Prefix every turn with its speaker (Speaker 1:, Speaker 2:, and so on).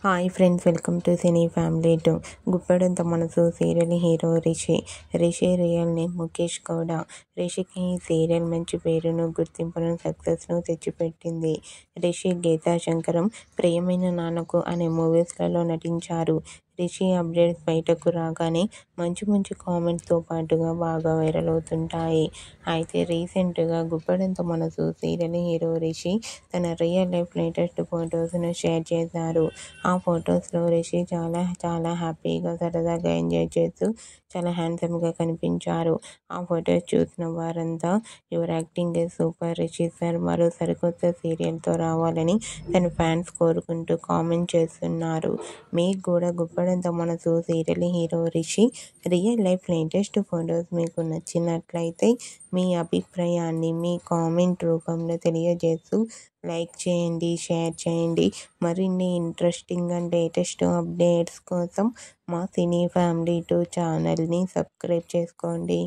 Speaker 1: Hi friends, welcome to cine family 2. Guppedantha Manasu serial hero Rishi. Rishi real name Mukesh Gowda. రిషికి ఈ serial మంచి పేరును, గుర్తింపును, సక్సెస్ను తెచ్చిపెట్టింది. రిషి గీతా శంకరం, ప్రియమైన నాన్నకు అనే మూవీస్లలో నటించారు. రిషి అప్డేట్స్ బయటకు రాగానే మంచి మంచి కామెంట్స్తో పాటుగా బాగా వైరల్ అవుతుంటాయి. అయితే రీసెంట్గా గుప్పెడంత మనసు సీరియల్ హీరో రిషి తన రియల్ లైఫ్ లేటెస్ట్ ఫొటోస్ను షేర్ చేశారు. ఆ ఫొటోస్లో రిషి చాలా చాలా హ్యాపీగా, సరదాగా ఎంజాయ్ చేస్తూ చాలా హ్యాండ్సమ్గా కనిపించారు. ఆ ఫొటోస్ చూసిన వారంతా your acting is super Rishi sir, మరో సరికొత్త సీరియల్తో రావాలని తన ఫ్యాన్స్ కోరుకుంటూ కామెంట్ చేస్తున్నారు. మీకు కూడా Guppedantha Manasu serial hero Rishi real life latest photos మీకు నచ్చినట్లయితే మీ అభిప్రాయాన్ని మీ కామెంట్ రూపంలో తెలియజేస్తూ లైక్ చేయండి, షేర్ చేయండి. మరిన్ని ఇంట్రెస్టింగ్ అండ్ లేటెస్ట్ అప్డేట్స్ కోసం మా సినీ ఫ్యామిలీ 2 ఛానల్ని సబ్స్క్రైబ్ చేసుకోండి.